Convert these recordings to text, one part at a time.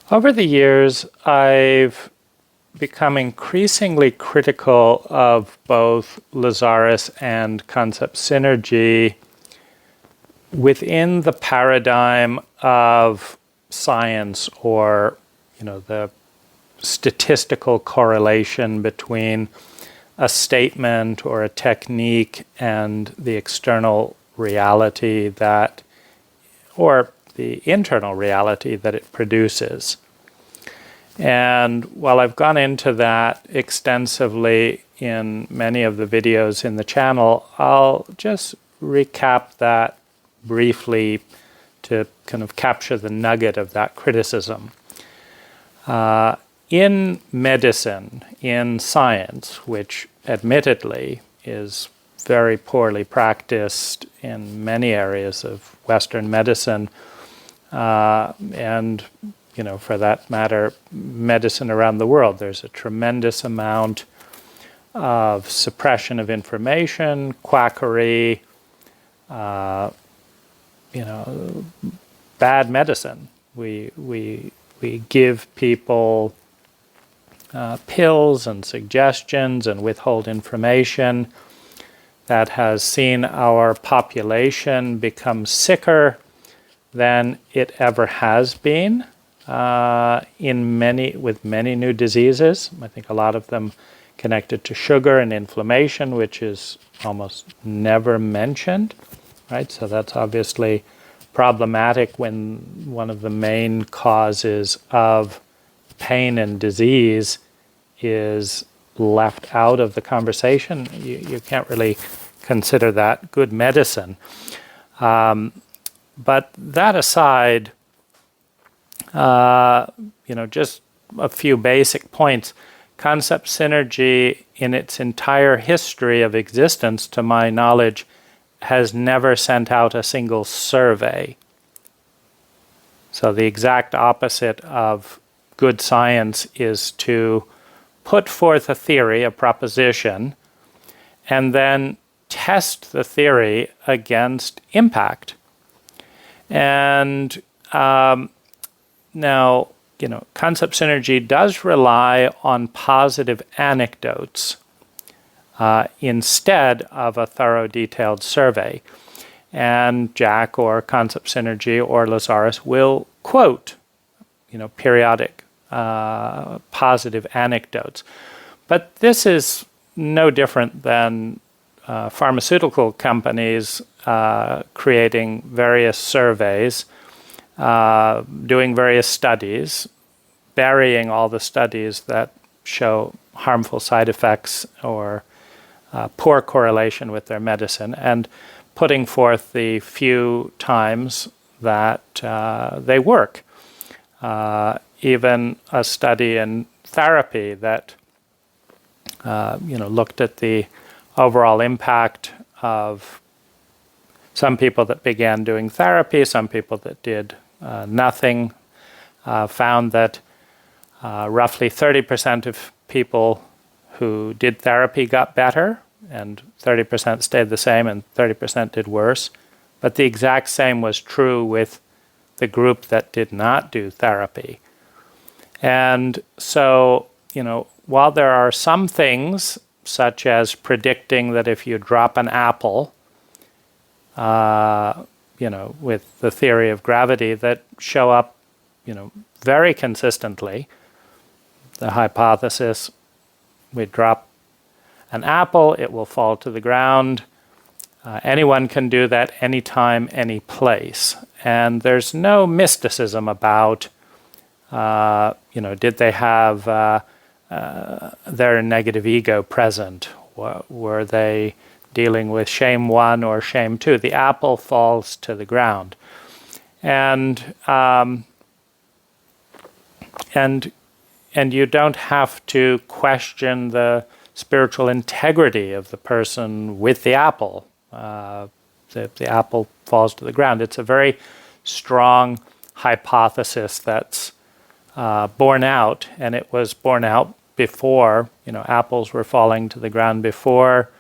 Over the years, I've become increasingly critical of both Lazaris and concept synergy within the paradigm of science, or the statistical correlation between a statement or a technique and the external reality or the internal reality that it produces. And while I've gone into that extensively in many of the videos in the channel, I'll just recap that briefly to kind of capture the nugget of that criticism. In medicine, in science, which admittedly is very poorly practiced in many areas of Western medicine, and for that matter, medicine around the world, there's a tremendous amount of suppression of information, quackery, bad medicine. We give people pills and suggestions and withhold information that has seen our population become sicker than it ever has been with many new diseases. I think a lot of them connected to sugar and inflammation, which is almost never mentioned, right? So that's obviously problematic when one of the main causes of pain and disease is left out of the conversation. You can't really consider that good medicine. But that aside, just a few basic points. Concept synergy in its entire history of existence, to my knowledge, has never sent out a single survey. So the exact opposite of good science is to put forth a theory, a proposition, and then test the theory against impact. And now, concept synergy does rely on positive anecdotes instead of a thorough, detailed survey. And Jach or concept synergy or Lazaris will quote, periodic positive anecdotes. But this is no different than pharmaceutical companies creating various surveys, doing various studies, burying all the studies that show harmful side effects or poor correlation with their medicine, and putting forth the few times that they work. Even a study in therapy that looked at the overall impact of some people that began doing therapy, some people that did nothing, found that roughly 30% of people who did therapy got better, and 30% stayed the same, and 30% did worse. But the exact same was true with the group that did not do therapy. And so, while there are some things, such as predicting that if you drop an apple, with the theory of gravity, that show up, very consistently. The hypothesis, we drop an apple, it will fall to the ground. Anyone can do that anytime, any place. And there's no mysticism about, did they have their negative ego present? Were they dealing with shame 1 or shame 2? The apple falls to the ground. And you don't have to question the spiritual integrity of the person with the apple. The apple falls to the ground. It's a very strong hypothesis that's borne out, and it was borne out before, apples were falling to the ground before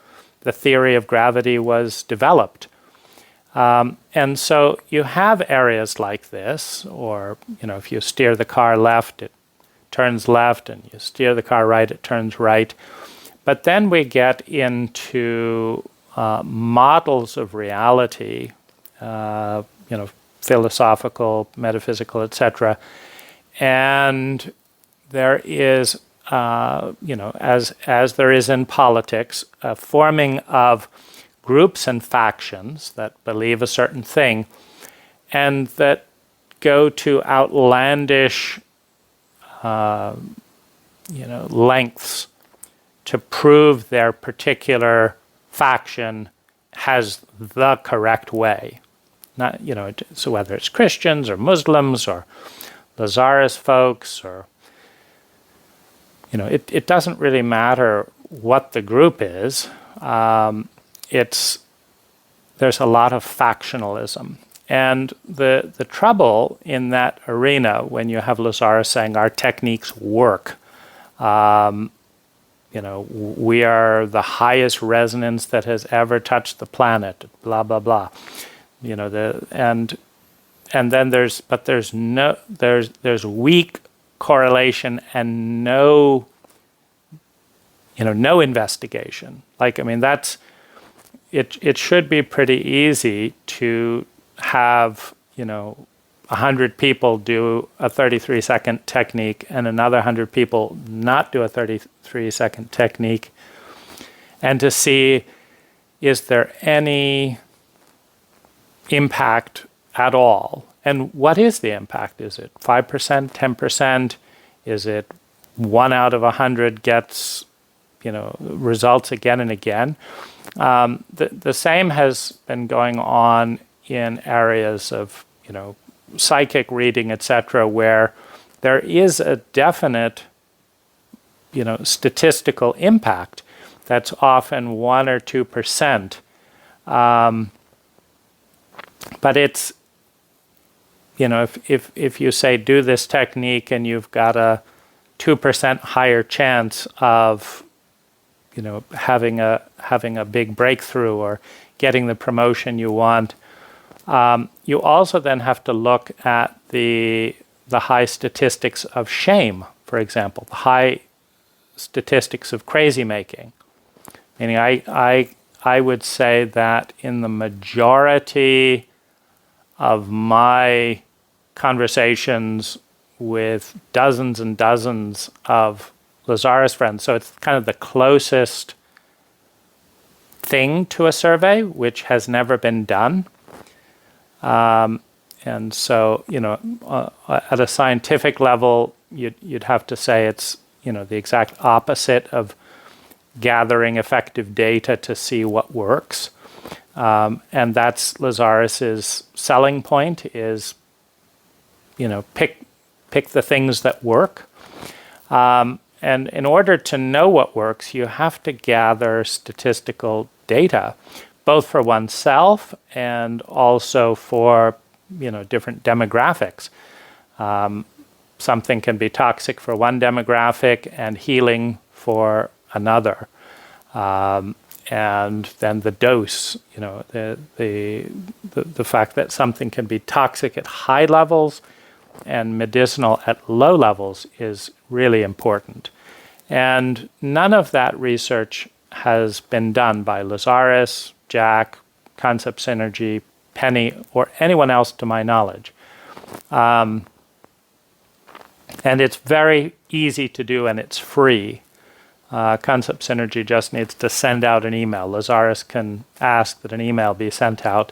the theory of gravity was developed. And so you have areas like this, or if you steer the car left, it turns left, and you steer the car right, it turns right. But then we get into models of reality, philosophical, metaphysical, etc. And there is, as there is in politics, a forming of groups and factions that believe a certain thing and that go to outlandish, lengths to prove their particular faction has the correct way. Not, so whether it's Christians or Muslims or Lazaris folks or, it doesn't really matter what the group is. There's a lot of factionalism. And the trouble in that arena, when you have Lazaris saying our techniques work, we are the highest resonance that has ever touched the planet, blah blah blah. And then there's weak correlation and no investigation. That's it should be pretty easy to have 100 people do a 33-second technique and another 100 people not do a 33-second technique, and to see, is there any impact at all? And what is the impact? Is it 5%, 10%? Is it 1 out of 100 gets results again and again? The same has been going on in areas of psychic reading, etc., where there is a definite statistical impact that's often 1 or 2%. But it's if you say do this technique and you've got a 2% higher chance of having a big breakthrough or getting the promotion you want, you also then have to look at the high statistics of shame, for example, the high statistics of crazy making. Meaning, I would say that in the majority of my conversations with dozens and dozens of Lazaris friends, so it's kind of the closest thing to a survey, which has never been done. And so, at a scientific level, you'd have to say it's, the exact opposite of gathering effective data to see what works. And that's Lazaris's selling point is, pick the things that work. And in order to know what works, you have to gather statistical data, both for oneself and also for, different demographics. Something can be toxic for one demographic and healing for another. And then the dose, the fact that something can be toxic at high levels and medicinal at low levels is really important. And none of that research has been done by Lazaris, Jach, Concept Synergy, Penny, or anyone else to my knowledge. And it's very easy to do, and it's free. Concept Synergy just needs to send out an email. Lazaris can ask that an email be sent out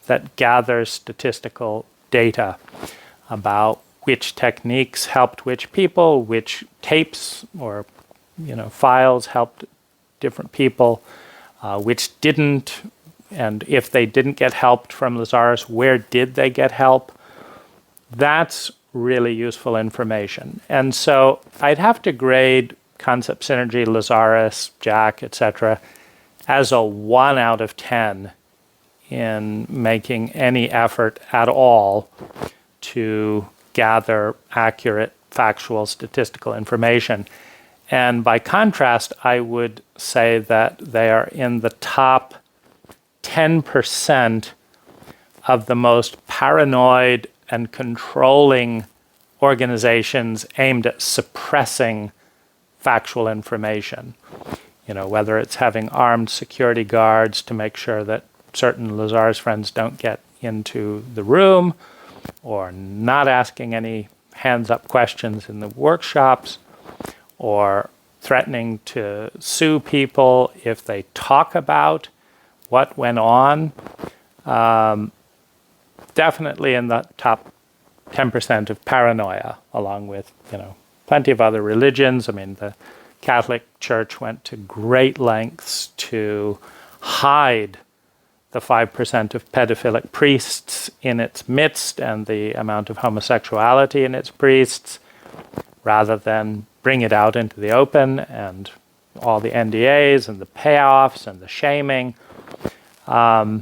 that gathers statistical data about which techniques helped which people, which tapes or files helped different people, which didn't, and if they didn't get help from Lazaris, where did they get help? That's really useful information. And so I'd have to grade Concept Synergy, Lazaris, Jach, etc., as a 1 out of 10 in making any effort at all to gather accurate, factual, statistical information. And by contrast, I would say that they are in the top 10% of the most paranoid and controlling organizations aimed at suppressing factual information. Whether it's having armed security guards to make sure that certain Lazaris friends don't get into the room, or not asking any hands-up questions in the workshops, or threatening to sue people if they talk about what went on. Definitely in the top 10% of paranoia, along with, plenty of other religions. I mean, the Catholic Church went to great lengths to hide the 5% of pedophilic priests in its midst and the amount of homosexuality in its priests, rather than bring it out into the open, and all the NDAs and the payoffs and the shaming. I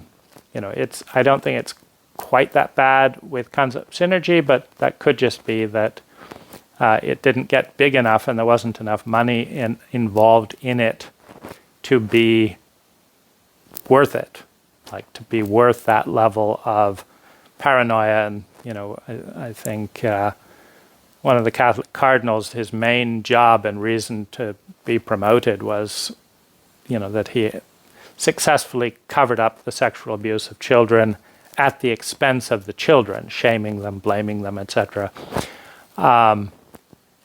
don't think it's quite that bad with concept synergy, but that could just be that it didn't get big enough and there wasn't enough money involved in it to be worth it, like to be worth that level of paranoia. And, I think one of the Catholic cardinals, his main job and reason to be promoted was, that he successfully covered up the sexual abuse of children at the expense of the children, shaming them, blaming them, etc.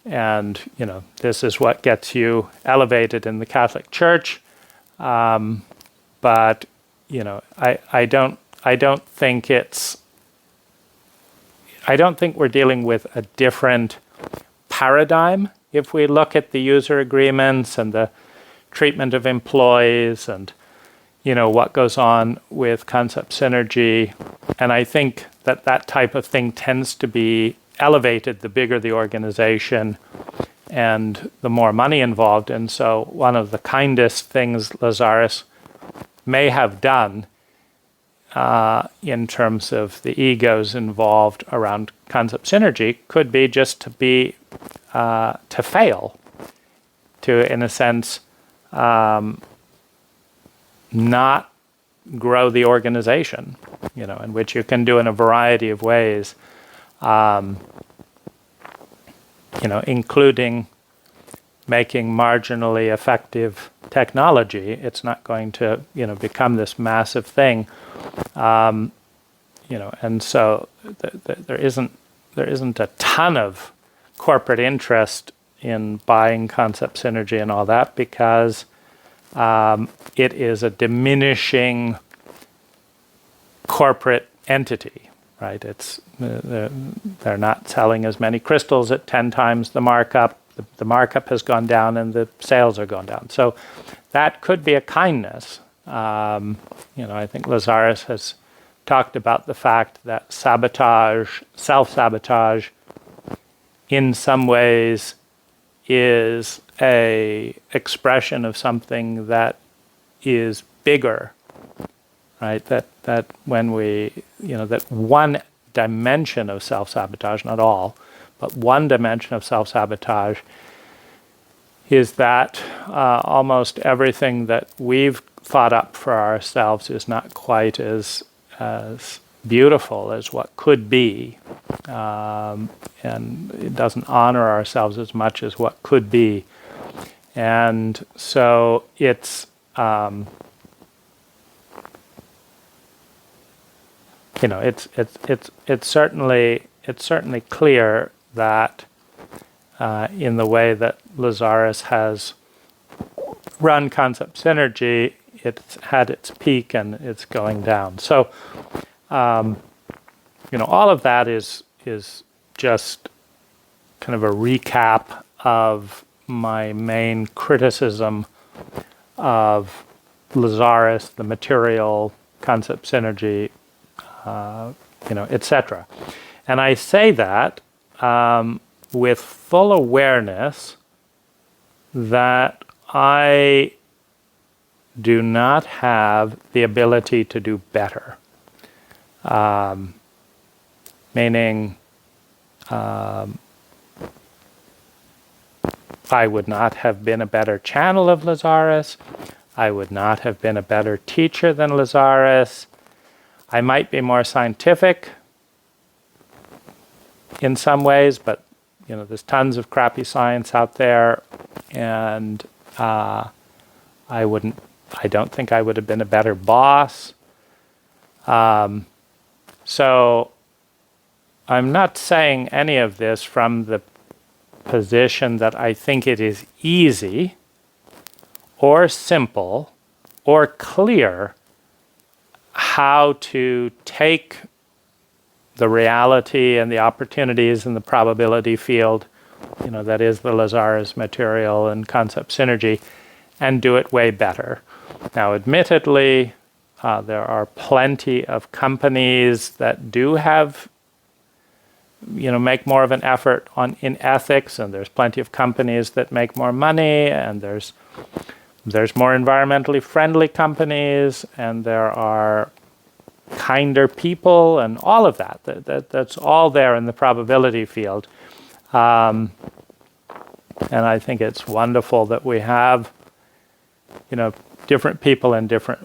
And, this is what gets you elevated in the Catholic Church. But, I don't think we're dealing with a different paradigm if we look at the user agreements and the treatment of employees and, what goes on with concept synergy. And I think that type of thing tends to be elevated the bigger the organization and the more money involved. And so one of the kindest things Lazaris may have done in terms of the egos involved around concept synergy could be just to fail, to, in a sense, not grow the organization, in which you can do in a variety of ways, including making marginally effective technology. It's not going to, become this massive thing, and so there isn't a ton of corporate interest in buying concept synergy and all that, because it is a diminishing corporate entity, right? They're not selling as many crystals at 10 times the markup. The markup has gone down and the sales are going down. So that could be a kindness. I think Lazaris has talked about the fact that self-sabotage, in some ways is a expression of something that is bigger, right? That when we, that one dimension of self-sabotage, not all, but one dimension of self-sabotage is that almost everything that we've thought up for ourselves is not quite as beautiful as what could be, and it doesn't honor ourselves as much as what could be. And so it's it's certainly clear that in the way that Lazaris has run concept synergy, it's had its peak and it's going down. So all of that is just kind of a recap of my main criticism of Lazaris, the material, concept synergy, etc. And I say that with full awareness that I do not have the ability to do better. Meaning, I would not have been a better channel of Lazaris. I would not have been a better teacher than Lazaris. I might be more scientific in some ways, but there's tons of crappy science out there, and I don't think I would have been a better boss. So I'm not saying any of this from the position that I think it is easy or simple or clear how to take the reality and the opportunities in the probability field, that is the Lazaris material and concept synergy, and do it way better. Now, admittedly, there are plenty of companies that do have, make more of an effort in ethics, and there's plenty of companies that make more money, and there's more environmentally friendly companies, and there are kinder people, and all of that's all there in the probability field. And I think it's wonderful that we have, different people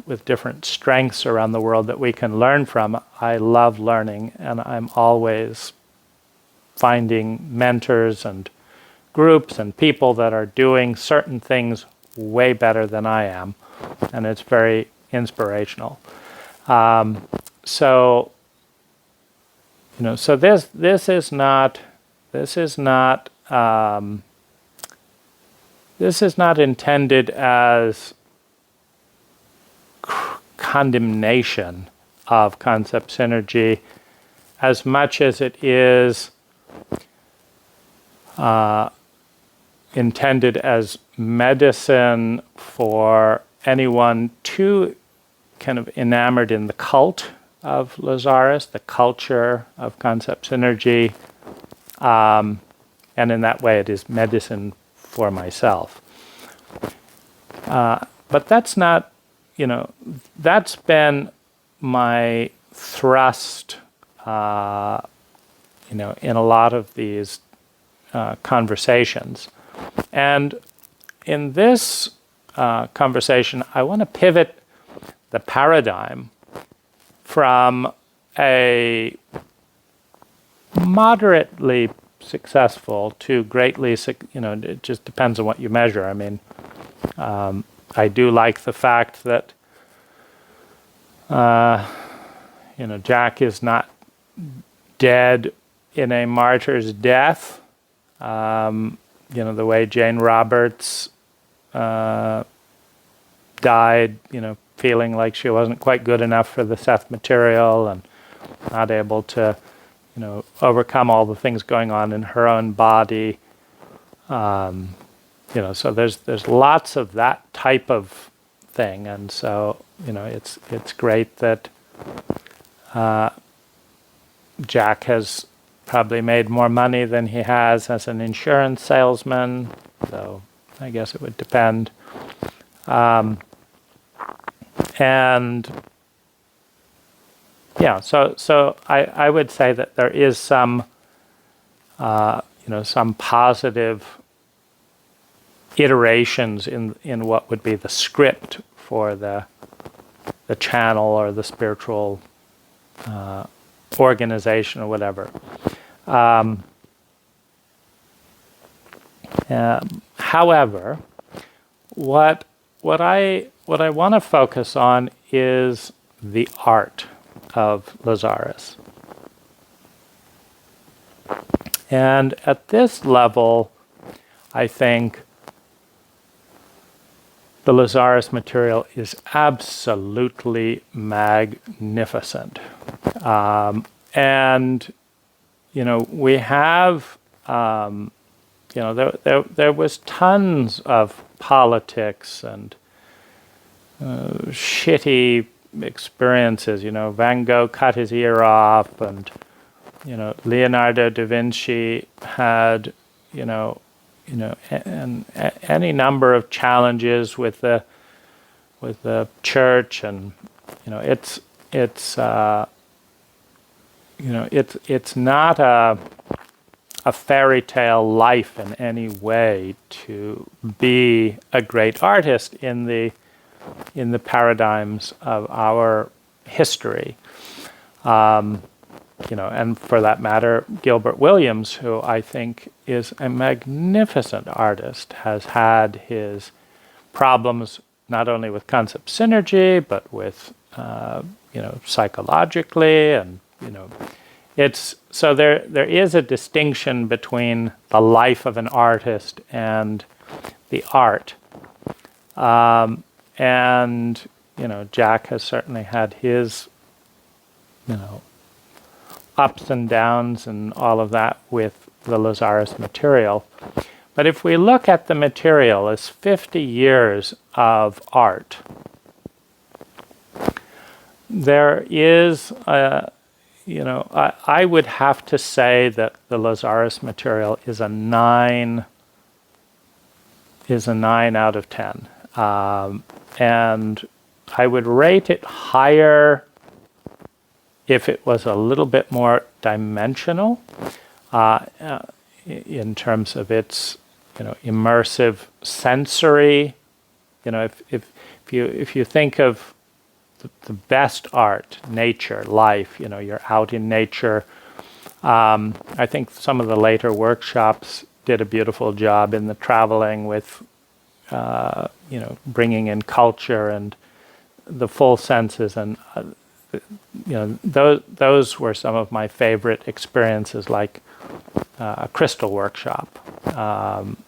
with different strengths around the world that we can learn from. I love learning, and I'm always finding mentors and groups and people that are doing certain things way better than I am, and it's very inspirational. So this is not intended as condemnation of concept synergy as much as it is intended as medicine for anyone too kind of enamored in the cult of Lazaris, the culture of concept synergy, and in that way it is medicine for myself. But that's not, that's been my thrust, in a lot of these conversations. And in this conversation, I want to pivot the paradigm from a moderately successful to greatly, it just depends on what you measure. I mean, I do like the fact that, Jach is not dead in a martyr's death. The way Jane Roberts died, feeling like she wasn't quite good enough for the Seth material and not able to, overcome all the things going on in her own body. So there's lots of that type of thing, and so it's great that Jach has probably made more money than he has as an insurance salesman, though I guess it would depend. And yeah, so I would say that there is some some positive iterations in what would be the script for the channel or the spiritual organization or whatever. However, what I want to focus on is the art of Lazaris. And at this level, I think the Lazaris material is absolutely magnificent. And, we have, there was tons of politics and shitty experiences. Van Gogh cut his ear off, and, Leonardo da Vinci had, and any number of challenges with the church, and it's not a fairy tale life in any way to be a great artist in the paradigms of our history. And for that matter, Gilbert Williams, who I think is a magnificent artist, has had his problems not only with concept synergy, but with, psychologically, and, it's, so there is a distinction between the life of an artist and the art. And, Jach has certainly had his, ups and downs and all of that with the Lazaris material. But if we look at the material as 50 years of art, there is, I would have to say that the Lazaris material is a 9 out of 10. And I would rate it higher if it was a little bit more dimensional in terms of its, immersive sensory. If you think of the best art, nature, life, you're out in nature. I think some of the later workshops did a beautiful job in the traveling with, bringing in culture and the full senses, and those were some of my favorite experiences, like a crystal workshop,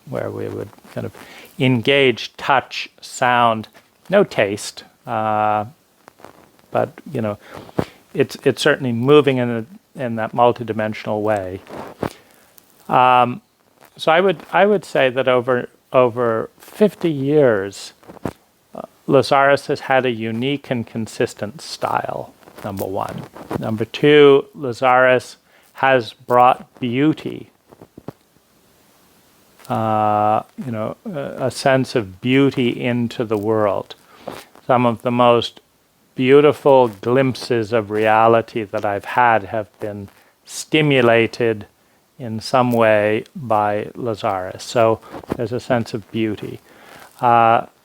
where we would kind of engage touch, sound, no taste, but it's certainly moving in that multidimensional way. So I would say that over 50 years, Lazaris has had a unique and consistent style, number one. Number two, Lazaris has brought beauty, a sense of beauty into the world. Some of the most beautiful glimpses of reality that I've had have been stimulated in some way by Lazaris. So there's a sense of beauty.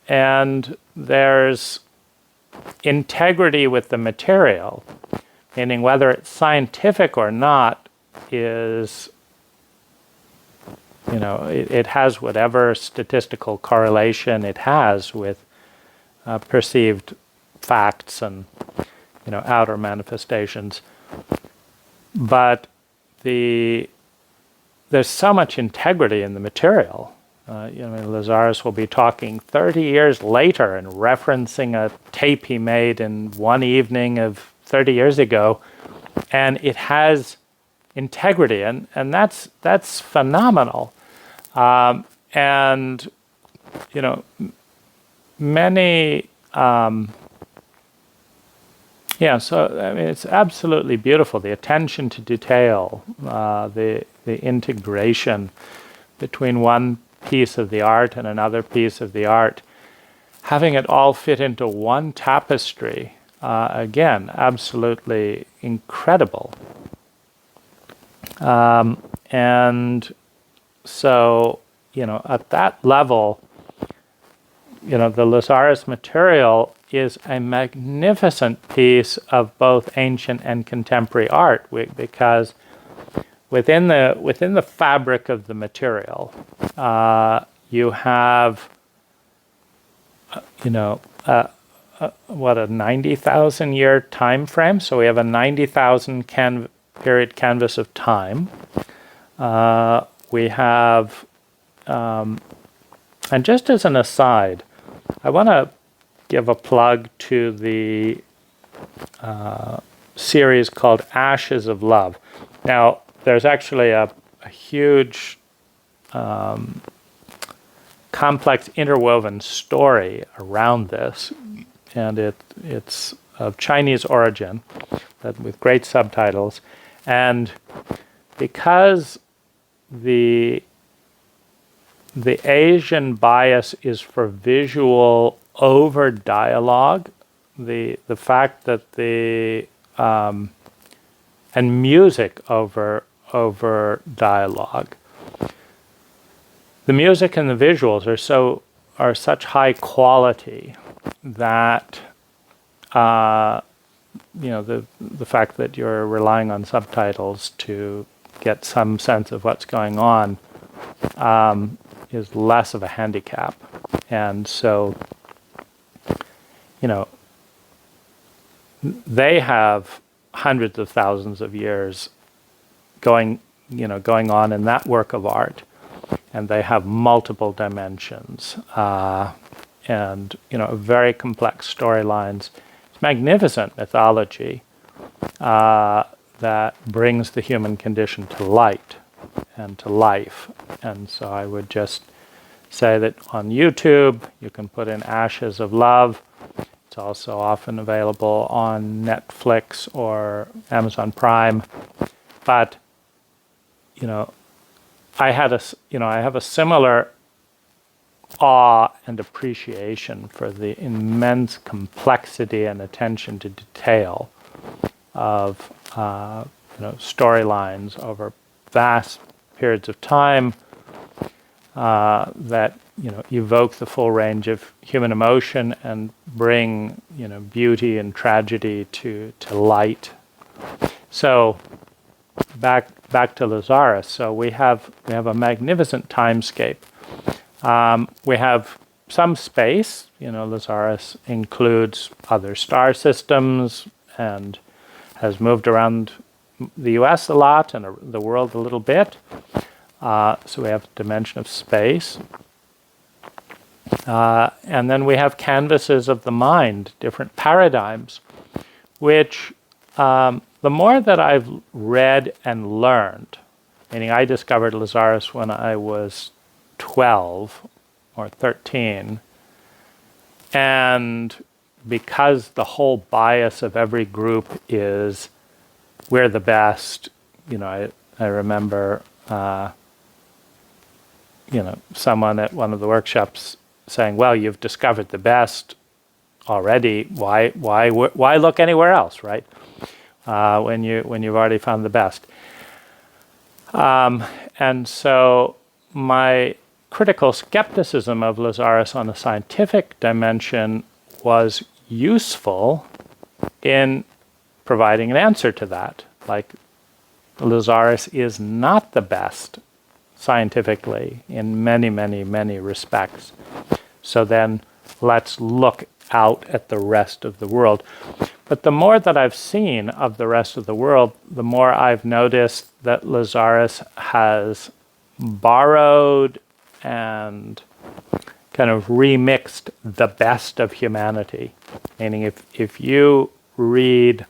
And there's integrity with the material, meaning whether it's scientific or not is, it has whatever statistical correlation it has with perceived facts and, outer manifestations. But there's so much integrity in the material. Lazaris will be talking 30 years later and referencing a tape he made in one evening of 30 years ago, and it has integrity, and that's phenomenal. And many. So it's absolutely beautiful. The attention to detail, the integration between one piece of the art and another piece of the art, having it all fit into one tapestry, again, absolutely incredible. And so, at that level, the Lazaris material is a magnificent piece of both ancient and contemporary art, because within the fabric of the material, you have, a 90,000 year time frame. So we have a 90,000 period canvas of time. We have, and just as an aside, I want to give a plug to the series called Ashes of Love. Now, there's actually a huge, complex interwoven story around this, and it's of Chinese origin, but with great subtitles. And because the Asian bias is for visual over dialogue, the fact that and music over dialogue. The music and the visuals are such high quality that the fact that you're relying on subtitles to get some sense of what's going on is less of a handicap. And so, they have hundreds of thousands of years going on in that work of art, and they have multiple dimensions, and very complex storylines. It's magnificent mythology that brings the human condition to light and to life. And so I would just say that on YouTube you can put in Ashes of Love. It's also often available on Netflix or Amazon Prime. But I have a similar awe and appreciation for the immense complexity and attention to detail of storylines over vast periods of time that evoke the full range of human emotion and bring beauty and tragedy to light. So back to Lazaris. So we have a magnificent timescape. We have some space. Lazaris includes other star systems and has moved around the U.S. a lot and the world a little bit. So we have a dimension of space. And then we have canvases of the mind, different paradigms, which the more that I've read and learned, meaning I discovered Lazaris when I was 12 or 13, and because the whole bias of every group is we're the best, I remember someone at one of the workshops saying, well, you've discovered the best already, why look anywhere else, right? When you've already found the best. And so my critical skepticism of Lazaris on a scientific dimension was useful in providing an answer to that. Like, Lazaris is not the best scientifically in many, many, many respects. So then let's look out at the rest of the world. But the more that I've seen of the rest of the world, the more I've noticed that Lazaris has borrowed and kind of remixed the best of humanity. Meaning if you read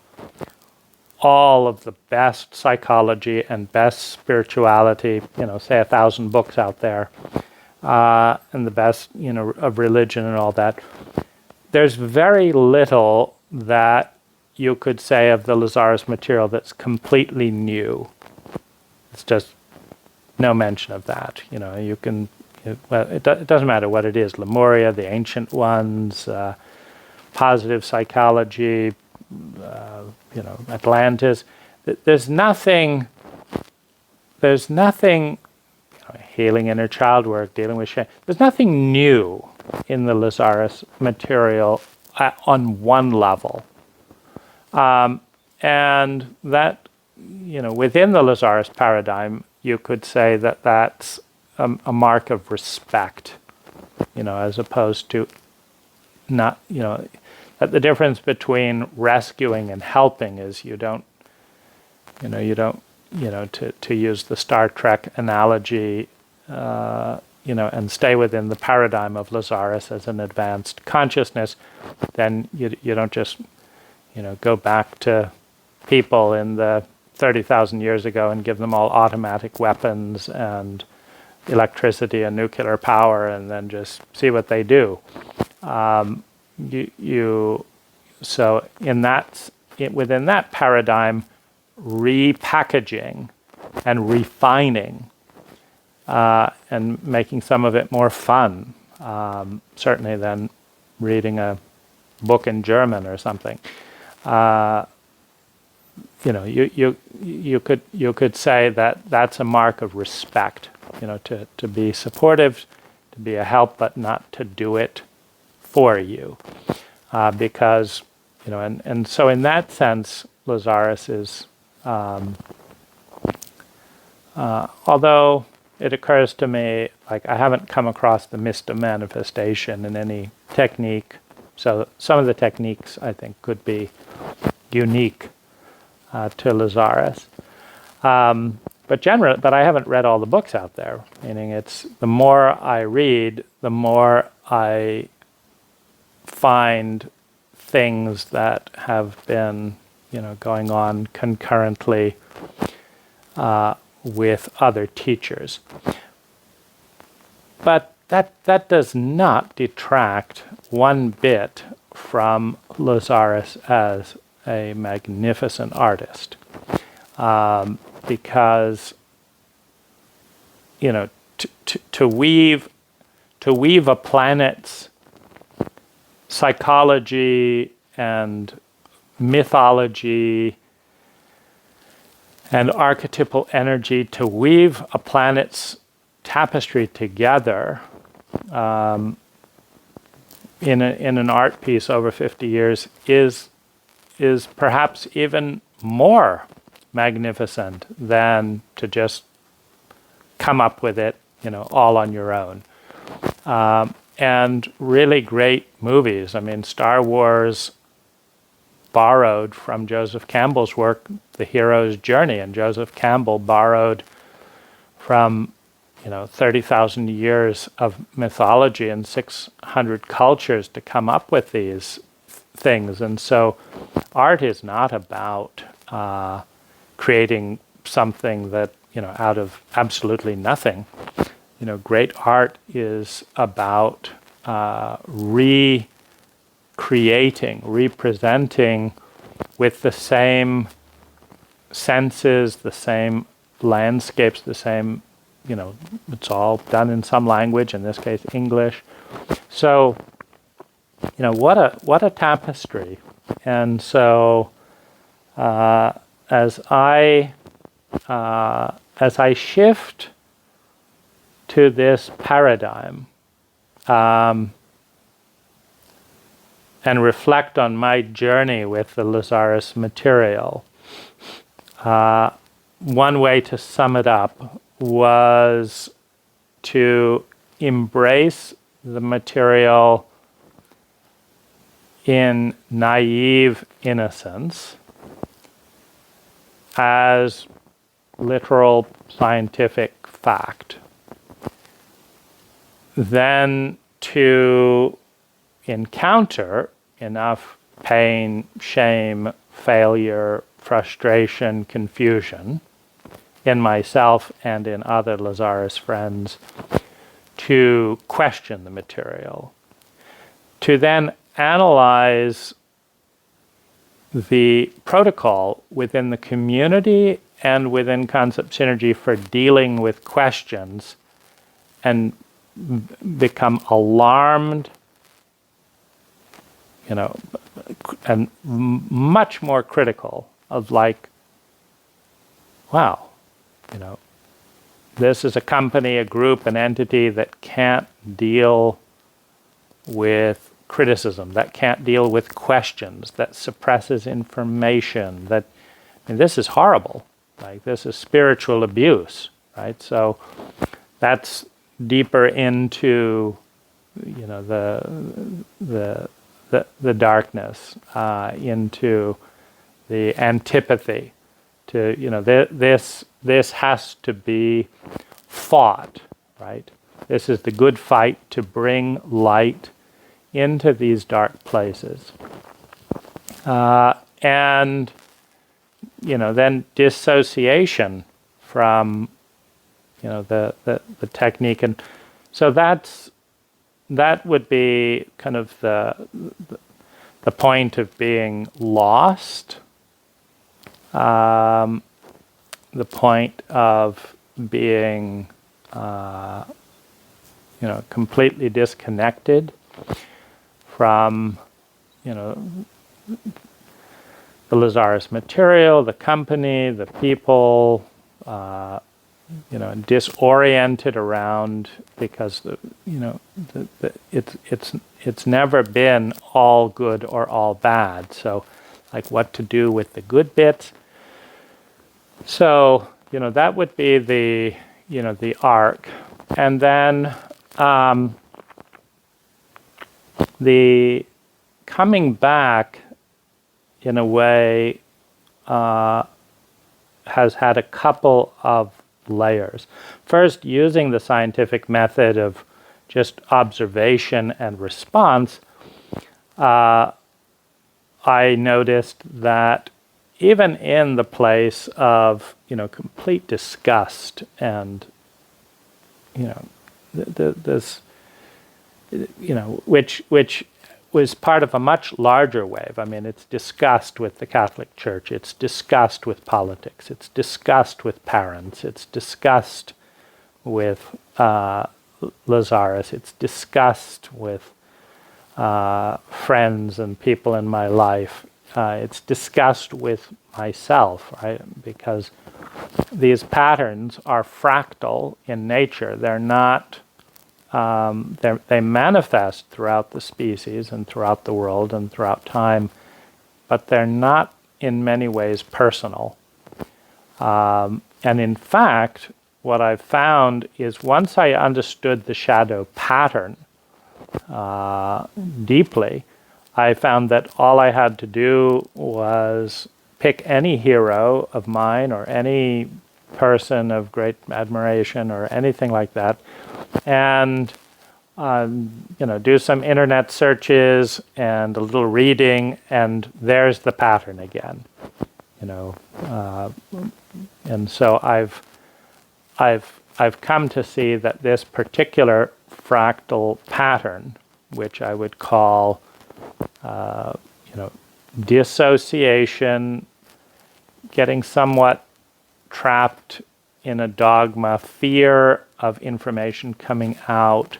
all of the best psychology and best spirituality, say 1,000 books out there, and the best, of religion and all that, there's very little that you could say of the Lazaris material that's completely new. It's just no mention of that. You can, it doesn't matter what it is, Lemuria, the ancient ones, positive psychology, Atlantis. There's nothing, healing inner child work, dealing with shame. There's nothing new in the Lazaris material on one level. And that, within the Lazaris paradigm, you could say that that's a mark of respect, as opposed to not, that the difference between rescuing and helping is to use the Star Trek analogy, and stay within the paradigm of Lazaris as an advanced consciousness, then you don't just, go back to people in the 30,000 years ago and give them all automatic weapons and electricity and nuclear power and then just see what they do. So within that paradigm, repackaging and refining and making some of it more fun, certainly than reading a book in German or something. You could say that that's a mark of respect. To be supportive, to be a help, but not to do it for you, because and so in that sense, Lazaris is, although it occurs to me, like I haven't come across the Mr. Manifestation in any technique, so some of the techniques I think could be unique to Lazaris. But I haven't read all the books out there, meaning it's the more I read, the more I find things that have been, going on concurrently with other teachers. But that does not detract one bit from Lazaris as a magnificent artist. Because to weave a planet's psychology and mythology and archetypal energy, to weave a planet's tapestry together in an art piece over 50 years is perhaps even more magnificent than to just come up with it, all on your own. And really great movies. I mean, Star Wars borrowed from Joseph Campbell's work, The Hero's Journey, and Joseph Campbell borrowed from 30,000 years of mythology and 600 cultures to come up with these things. And so art is not about creating something that, out of absolutely nothing. Great art is about recreating, representing with the same senses, the same landscapes, the same, it's all done in some language, in this case English. So, what a tapestry. And so as I shift to this paradigm and reflect on my journey with the Lazaris material, one way to sum it up was to embrace the material in naive innocence as literal scientific fact, then to encounter enough pain, shame, failure, frustration, confusion in myself and in other Lazaris friends to question the material, to then analyze the protocol within the community and within Concept Synergy for dealing with questions and become alarmed, and much more critical of wow, this is a company, a group, an entity that can't deal with criticism, that can't deal with questions, that suppresses information, this is horrible. This is spiritual abuse, right? So that's deeper into, the darkness, into the antipathy to, this has to be fought, right? This is the good fight to bring light into these dark places. And, then dissociation from, the technique. And so that would be kind of the point of being lost, the point of being, completely disconnected from, the Lazaris material, the company, the people, disoriented around, because it's never been all good or all bad. So, like, what to do with the good bits. So, that would be the arc, and then the coming back, in a way, has had a couple of layers. First, using the scientific method of just observation and response, I noticed that even in the place of complete disgust and this which was part of a much larger wave. I mean, it's disgust with the Catholic Church, it's disgust with politics, it's disgust with parents, it's disgust with Lazaris, it's disgust with friends and people in my life. It's disgust with myself, right? Because these patterns are fractal in nature. They're not. They manifest throughout the species and throughout the world and throughout time, but they're not in many ways personal. And in fact, what I've found is once I understood the shadow pattern deeply, I found that all I had to do was pick any hero of mine or any person of great admiration or anything like that, and do some internet searches and a little reading, and there's the pattern again. And so I've come to see that this particular fractal pattern, which I would call dissociation, getting somewhat trapped in a dogma, fear of information coming out,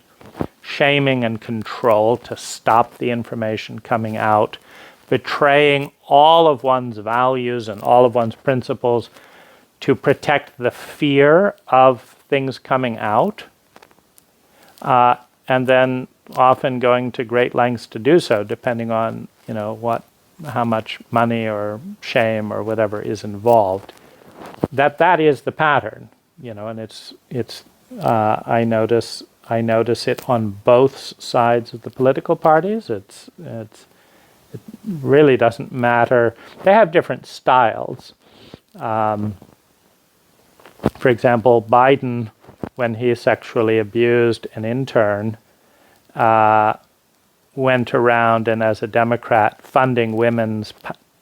shaming and control to stop the information coming out, betraying all of one's values and all of one's principles to protect the fear of things coming out, and then often going to great lengths to do so, depending on how much money or shame or whatever is involved. That is the pattern, and it's I notice it on both sides of the political parties. It really doesn't matter. They have different styles. For example, Biden, when he sexually abused an intern, went around and, as a Democrat, funding women's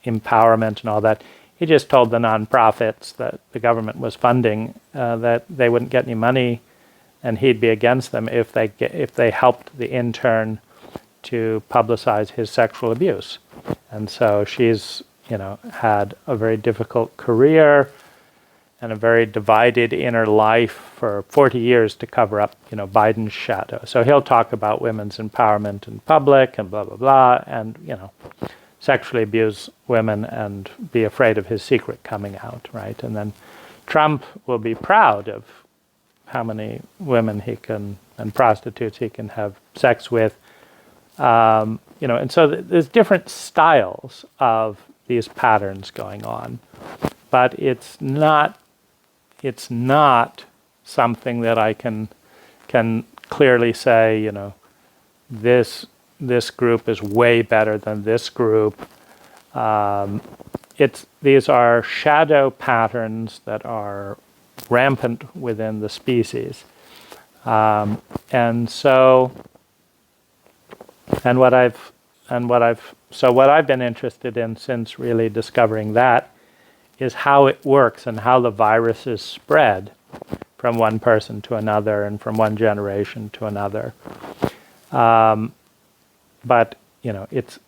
empowerment and all that, he just told the nonprofits that the government was funding that they wouldn't get any money, and he'd be against them if they helped the intern to publicize his sexual abuse. And so she's had a very difficult career and a very divided inner life for 40 years to cover up Biden's shadow. So he'll talk about women's empowerment in public and blah blah blah, and sexually abuse women and be afraid of his secret coming out, right? And then Trump will be proud of how many women he can and prostitutes he can have sex with, and so there's different styles of these patterns going on, but it's not something that I can clearly say, this group is way better than this group. These are shadow patterns that are rampant within the species, and what I've been interested in since really discovering that is how it works and how the viruses spread from one person to another and from one generation to another. But it's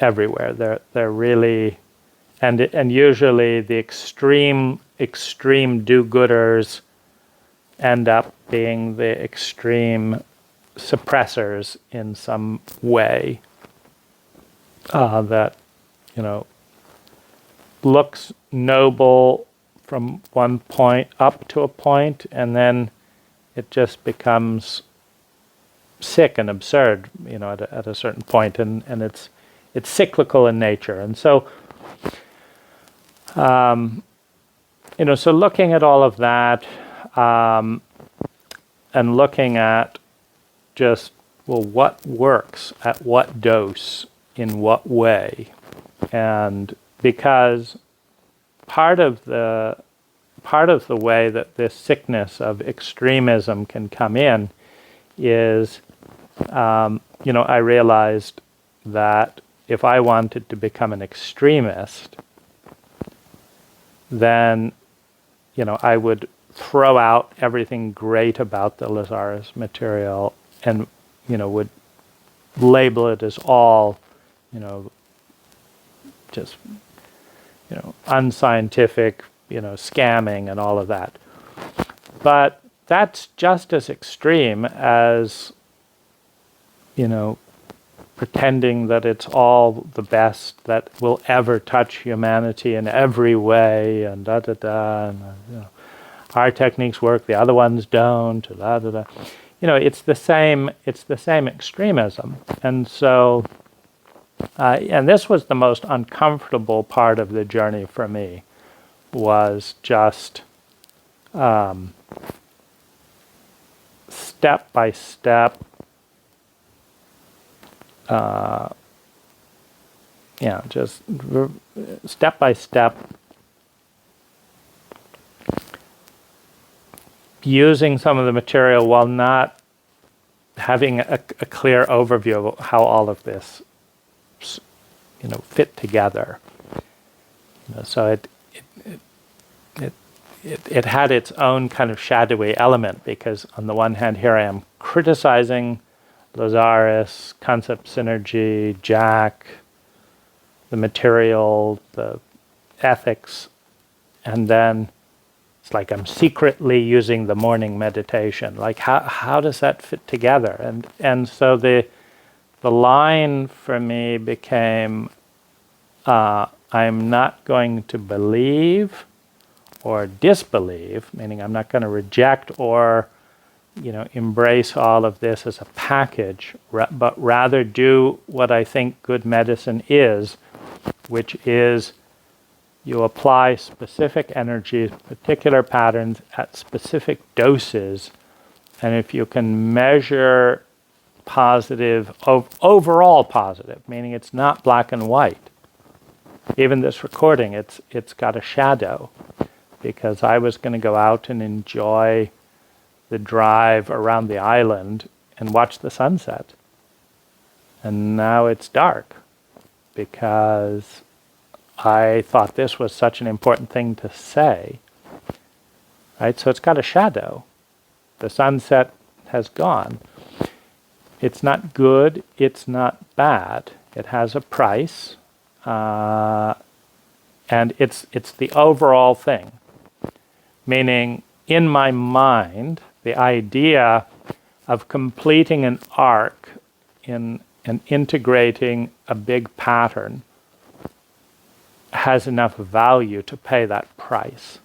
everywhere. They're really, and usually the extreme do-gooders end up being the extreme suppressors in some way that looks noble from one point up to a point, and then it just becomes sick and absurd, at a certain point, and it's cyclical in nature. And so, so looking at all of that, and looking at just, well, what works at what dose in what way, and because part of the way that this sickness of extremism can come in is, I realized that if I wanted to become an extremist, then, I would throw out everything great about the Lazaris material and, would label it as all, just, unscientific, scamming and all of that. But that's just as extreme as, pretending that it's all the best that will ever touch humanity in every way, and and our techniques work, the other ones don't, It's the same extremism. And so, and this was the most uncomfortable part of the journey for me, was just step by step, just step by step, using some of the material while not having a clear overview of how all of this, fit together. So it had its own kind of shadowy element, because on the one hand, here I am criticizing Lazaris, concept synergy, Jach, the material, the ethics, and then it's like I'm secretly using the morning meditation. Like how does that fit together? And so the line for me became, I'm not going to believe or disbelieve, meaning I'm not going to reject or embrace all of this as a package, but rather do what I think good medicine is, which is you apply specific energies, particular patterns at specific doses, and if you can measure positive, overall positive, meaning it's not black and white. Even this recording, it's got a shadow, because I was going to go out and enjoy the drive around the island and watch the sunset. And now it's dark, because I thought this was such an important thing to say. Right? So it's got a shadow. The sunset has gone. It's not good, it's not bad. It has a price, and it's the overall thing. Meaning, in my mind, the idea of completing an arc and integrating a big pattern has enough value to pay that price.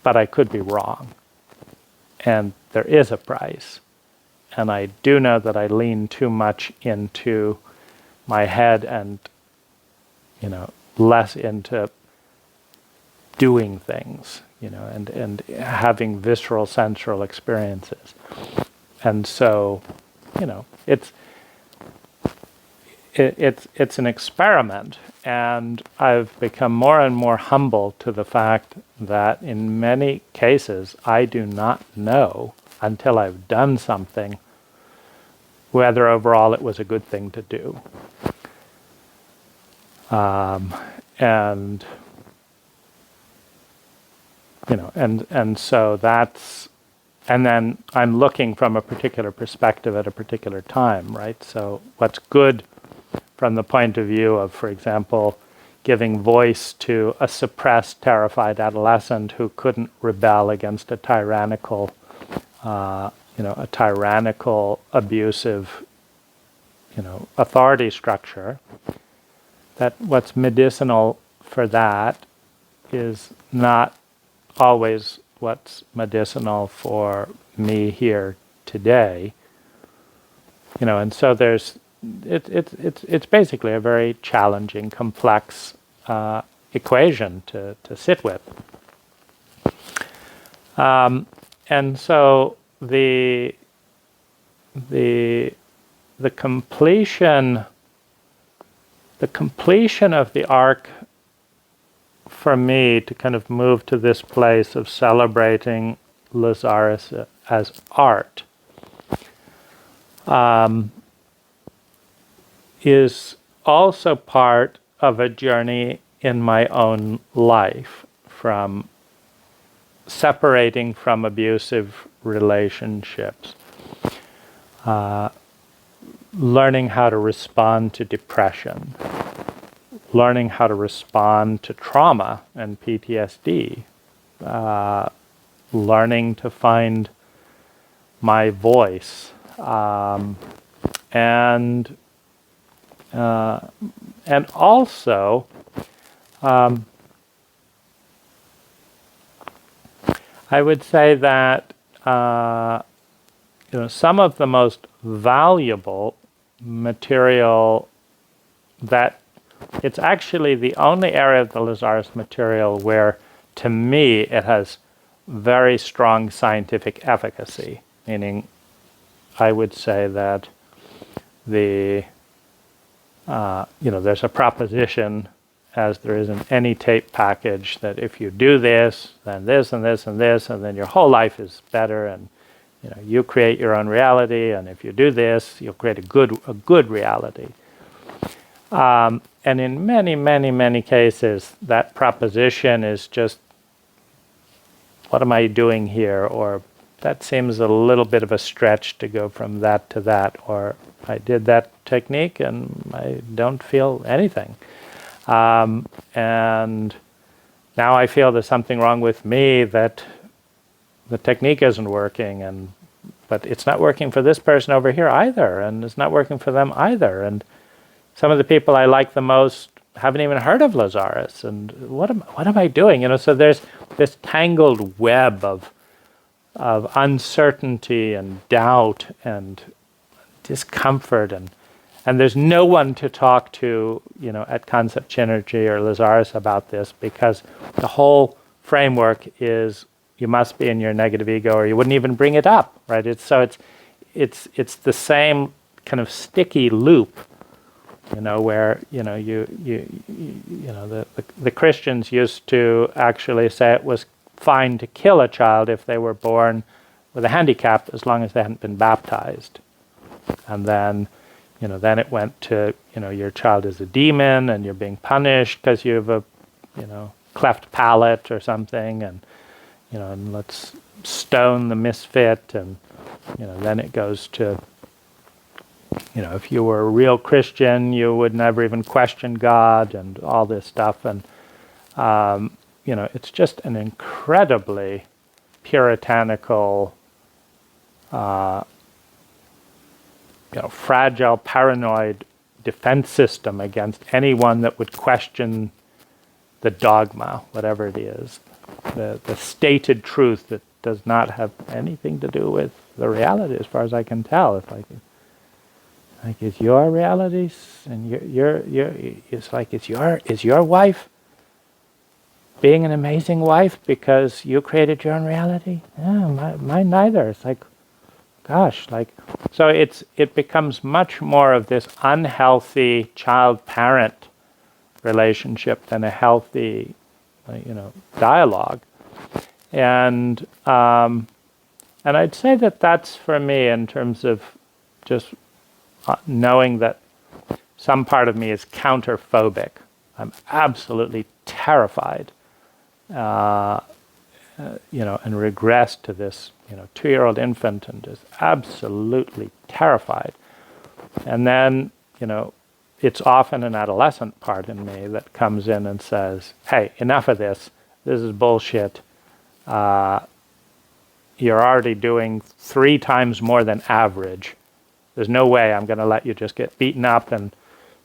But I could be wrong. And there is a price. And I do know that I lean too much into my head and, less into doing things, and having visceral, sensual experiences. And so, it's an experiment, and I've become more and more humble to the fact that in many cases I do not know until I've done something whether overall it was a good thing to do. And so that's, and then I'm looking from a particular perspective at a particular time, right? So what's good from the point of view of, for example, giving voice to a suppressed, terrified adolescent who couldn't rebel against a tyrannical, abusive, authority structure. That what's medicinal for that is not always what's medicinal for me here today. And so it's basically a very challenging, complex equation to sit with. And so the completion of the arc for me to kind of move to this place of celebrating Lazaris as art is also part of a journey in my own life, from separating from abusive relationships, learning how to respond to depression, learning how to respond to trauma and PTSD, learning to find my voice, and also I would say that some of the most valuable material, that it's actually the only area of the Lazaris material where, to me, it has very strong scientific efficacy. Meaning, I would say that there's a proposition, as there is in any tape package, that if you do this, then this and this and this, and then your whole life is better, and you create your own reality, and if you do this, you'll create a good reality. And in many, many, many cases, that proposition is just, what am I doing here? Or that seems a little bit of a stretch to go from that to that. Or I did that technique and I don't feel anything. And now I feel there's something wrong with me, that the technique isn't working, but it's not working for this person over here either, and it's not working for them either. And some of the people I like the most haven't even heard of Lazaris, and what am I doing? So there's this tangled web of uncertainty and doubt and discomfort, and there's no one to talk to, at Concept Synergy or Lazaris about this, because the whole framework is you must be in your negative ego or you wouldn't even bring it up, right? It's the same kind of sticky loop, where the Christians used to actually say it was fine to kill a child if they were born with a handicap, as long as they hadn't been baptized. And then then it went to, your child is a demon and you're being punished because you have a, cleft palate or something, and and let's stone the misfit, and then it goes to, if you were a real Christian, you would never even question God and all this stuff. And it's just an incredibly puritanical, fragile, paranoid defense system against anyone that would question the dogma, whatever it is, the stated truth that does not have anything to do with the reality, as far as I can tell. It's like is your reality, and it's like is your wife being an amazing wife because you created your own reality? Yeah, mine neither. It's like, gosh, so it becomes much more of this unhealthy child-parent relationship than a healthy, dialogue. And I'd say that that's for me, in terms of just knowing that some part of me is counterphobic. I'm absolutely terrified, and regress to this, 2-year-old infant, and just absolutely terrified. And then, it's often an adolescent part in me that comes in and says, hey, enough of this. This is bullshit. You're already doing 3 times more than average. There's no way I'm going to let you just get beaten up and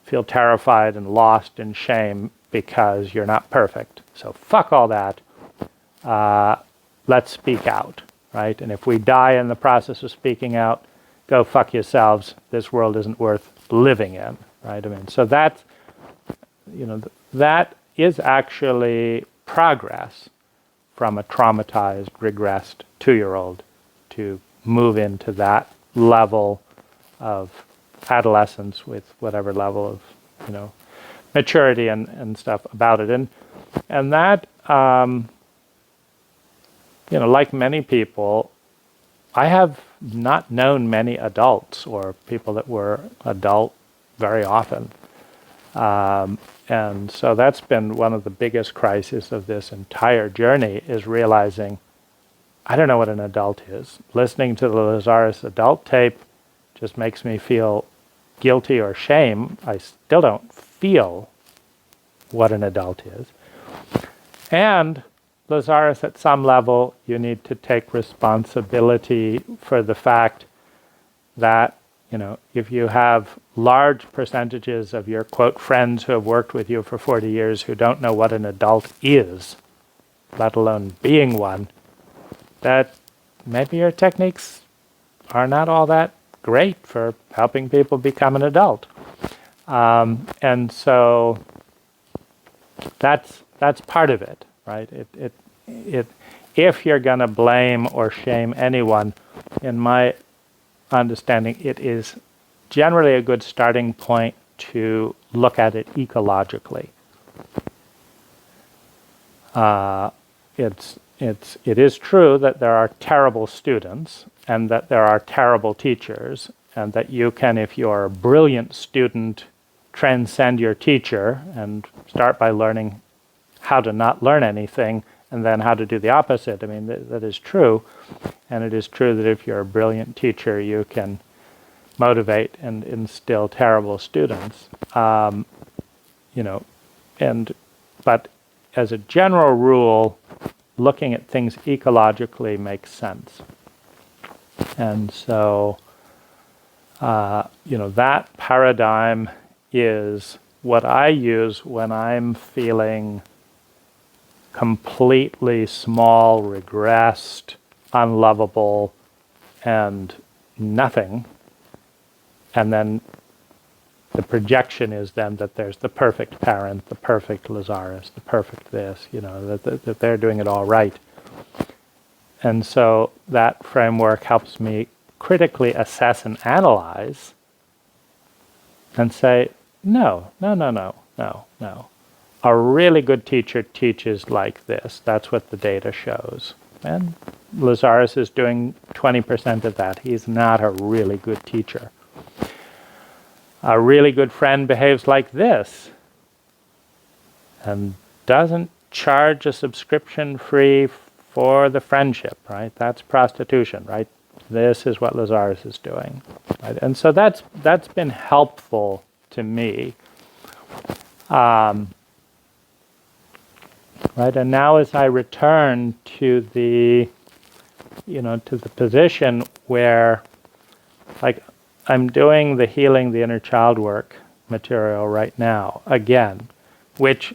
feel terrified and lost in shame because you're not perfect. So fuck all that. Let's speak out, right? And if we die in the process of speaking out, go fuck yourselves. This world isn't worth living in, right? I mean, so that's, that is actually progress from a traumatized, regressed 2-year-old to move into that level of adolescence with whatever level of, maturity and stuff about it. And that, like many people, I have not known many adults or people that were adult very often. And so that's been one of the biggest crises of this entire journey, is realizing I don't know what an adult is. Listening to the Lazaris adult tape just makes me feel guilty or shame. I still don't feel what an adult is. And Lazaris, at some level, you need to take responsibility for the fact that, if you have large percentages of your, quote, friends who have worked with you for 40 years who don't know what an adult is, let alone being one, that maybe your techniques are not all that great for helping people become an adult. And so that's part of it, right? If you're going to blame or shame anyone, in my understanding, it is generally a good starting point to look at it ecologically. It is true that there are terrible students and that there are terrible teachers, and that you can, if you're a brilliant student, transcend your teacher and start by learning how to not learn anything and then how to do the opposite. I mean, that is true. And it is true that if you're a brilliant teacher, you can motivate and instill terrible students. But as a general rule, looking at things ecologically makes sense. And so, that paradigm is what I use when I'm feeling completely small, regressed, unlovable, and nothing. And then the projection is then that there's the perfect parent, the perfect Lazaris, the perfect this, that they're doing it all right. And so that framework helps me critically assess and analyze and say, no. A really good teacher teaches like this. That's what the data shows. And Lazaris is doing 20% of that. He's not a really good teacher. A really good friend behaves like this and doesn't charge a subscription fee for the friendship, right? That's prostitution, right? This is what Lazaris is doing. Right? And so that's been helpful to me. Right, and now as I return to the position where, like, I'm doing the healing the inner child work material right now, again, which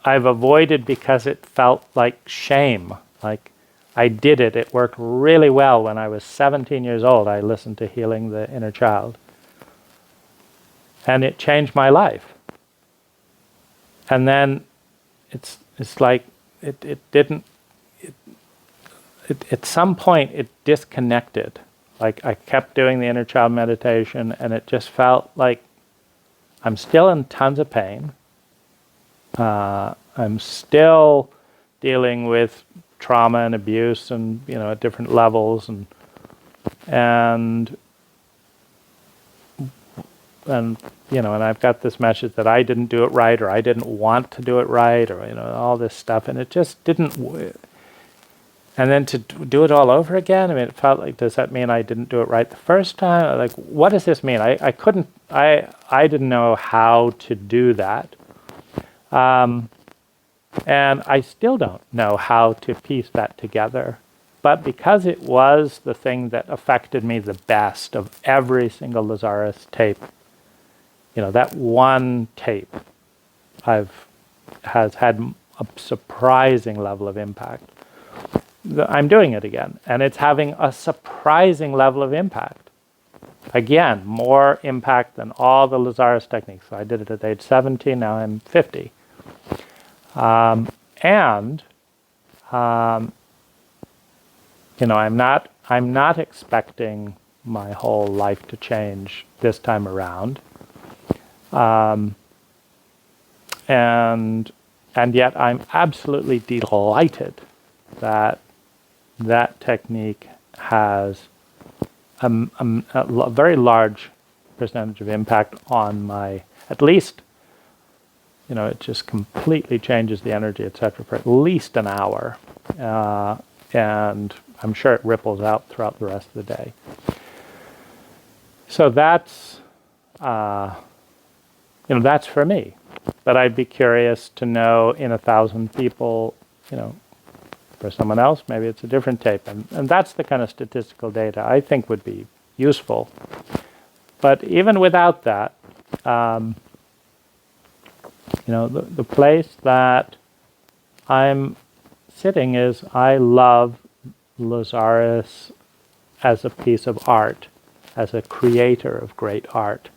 I've avoided because it felt like shame. Like, I did it. It worked really well when I was 17 years old. I listened to Healing the Inner Child. And it changed my life. And then it's like it didn't, at some point it disconnected. Like, I kept doing the inner child meditation and it just felt like I'm still in tons of pain. I'm still dealing with trauma and abuse and, at different levels and I've got this message that I didn't do it right, or I didn't want to do it right, or, all this stuff, and it just didn't. And then to do it all over again, I mean, it felt like, does that mean I didn't do it right the first time? Like, what does this mean? I didn't know how to do that. And I still don't know how to piece that together. But because it was the thing that affected me the best of every single Lazaris tape, that one tape, I've has had a surprising level of impact. I'm doing it again, and it's having a surprising level of impact. Again, more impact than all the Lazaris techniques. So I did it at age 70, now I'm 50. I'm not expecting my whole life to change this time around. And yet I'm absolutely delighted that that technique has a very large percentage of impact on my, at least, it just completely changes the energy, etc., for at least an hour. And I'm sure it ripples out throughout the rest of the day. So that's for me. But I'd be curious to know in 1,000 people, for someone else, maybe it's a different tape. And that's the kind of statistical data I think would be useful. But even without that, the place that I'm sitting is, I love Lazaris as a piece of art, as a creator of great art.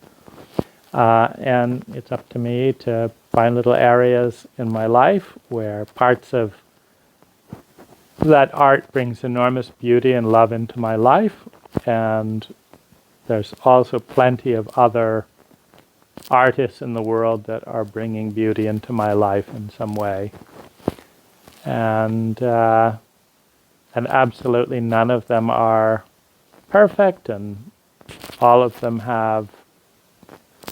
And it's up to me to find little areas in my life where parts of that art brings enormous beauty and love into my life. And there's also plenty of other artists in the world that are bringing beauty into my life in some way. And absolutely none of them are perfect, and all of them have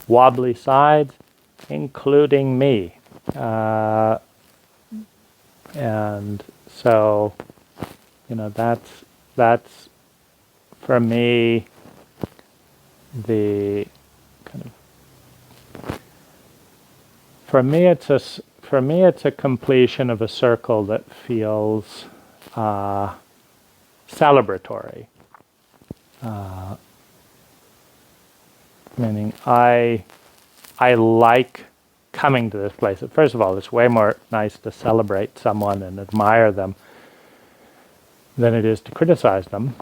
wobbly sides, including me. And so, that's for me the kind of, for me it's a completion of a circle that feels celebratory. Meaning I like coming to this place. First of all, it's way more nice to celebrate someone and admire them than it is to criticize them.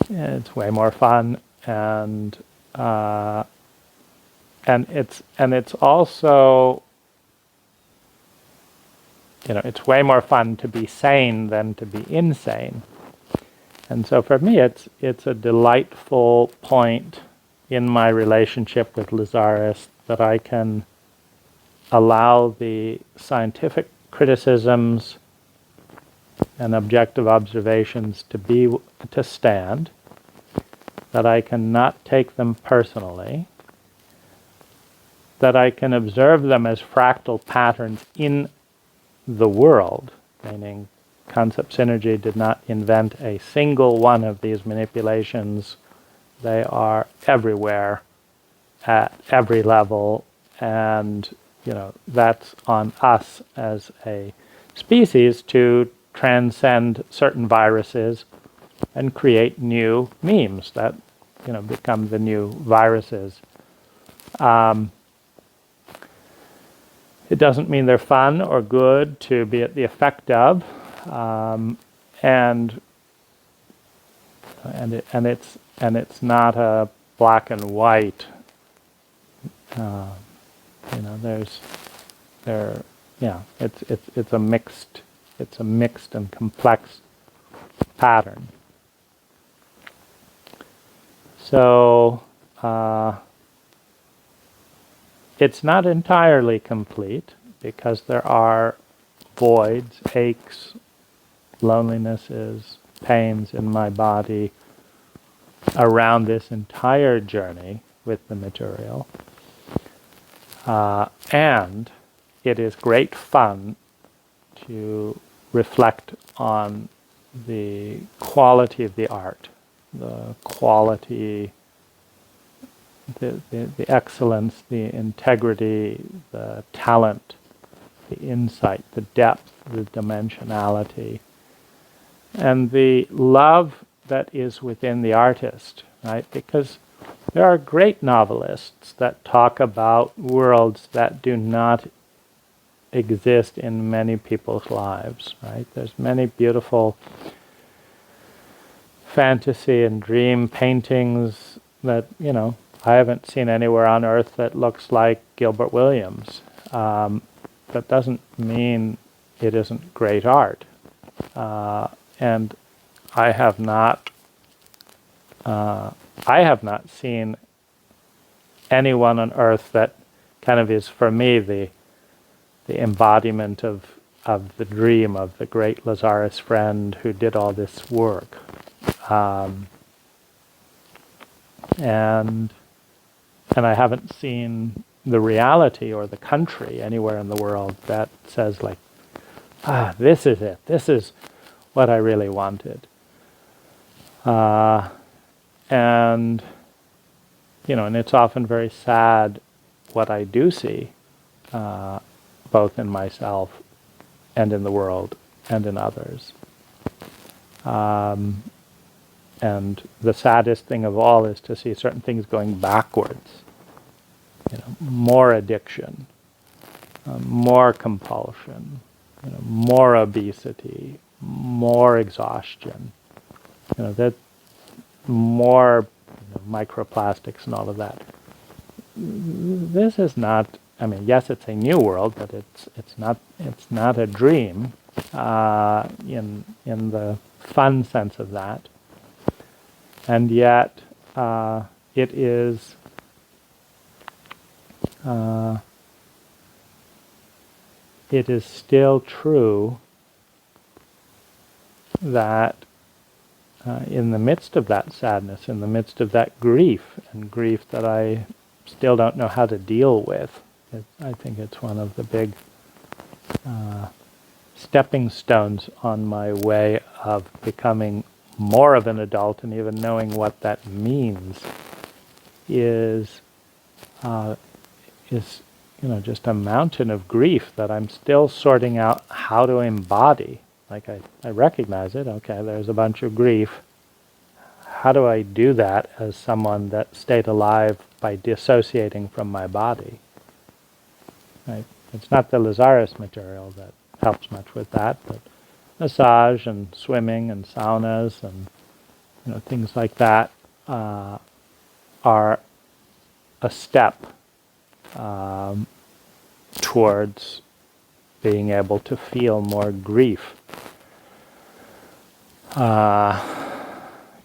It's way more fun, and it's also, it's way more fun to be sane than to be insane. And so for me, it's a delightful point in my relationship with Lazaris that I can allow the scientific criticisms and objective observations to stand, that I can not take them personally, that I can observe them as fractal patterns in the world, meaning concept synergy did not invent a single one of these manipulations. They are everywhere, at every level, and that's on us as a species to transcend certain viruses and create new memes that become the new viruses. It doesn't mean they're fun or good to be at the effect of. And it's not a black and white. It's a mixed and complex pattern. So it's not entirely complete, because there are voids, aches, lonelinesses, pains in my body around this entire journey with the material. And it is great fun to reflect on the quality of the art, the quality, the excellence, the integrity, the talent, the insight, the depth, the dimensionality, and the love that is within the artist, right? Because There are great novelists that talk about worlds that do not exist in many people's lives, right? There's many beautiful fantasy and dream paintings that, I haven't seen anywhere on earth that looks like Gilbert Williams. That doesn't mean it isn't great art. And I have not seen anyone on earth that kind of is, for me, the embodiment of the dream of the great Lazaris friend who did all this work. And I haven't seen the reality or the country anywhere in the world that says, like, this is it. This is what I really wanted. And it's often very sad what I do see, both in myself and in the world and in others. And the saddest thing of all is to see certain things going backwards. More addiction, more compulsion, more obesity, more exhaustion, that more microplastics and all of that. This is not. I mean, yes, it's a new world, but it's not a dream in the fun sense of that. And yet, it is. It is still true that in the midst of that sadness, in the midst of that grief, and grief that I still don't know how to deal with, I think it's one of the big stepping stones on my way of becoming more of an adult and even knowing what that means is just a mountain of grief that I'm still sorting out how to embody. Like I recognize it, okay, there's a bunch of grief. How do I do that as someone that stayed alive by dissociating from my body? Right? It's not the Lazaris material that helps much with that, but massage and swimming and saunas and things like that are a step towards being able to feel more grief,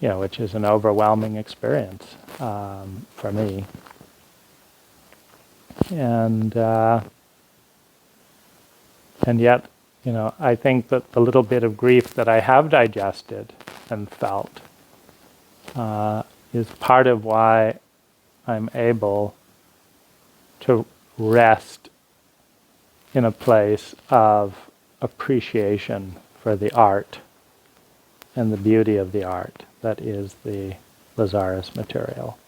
which is an overwhelming experience for me. And yet, I think that the little bit of grief that I have digested and felt is part of why I'm able to rest in a place of appreciation for the art and the beauty of the art that is the Lazaris material.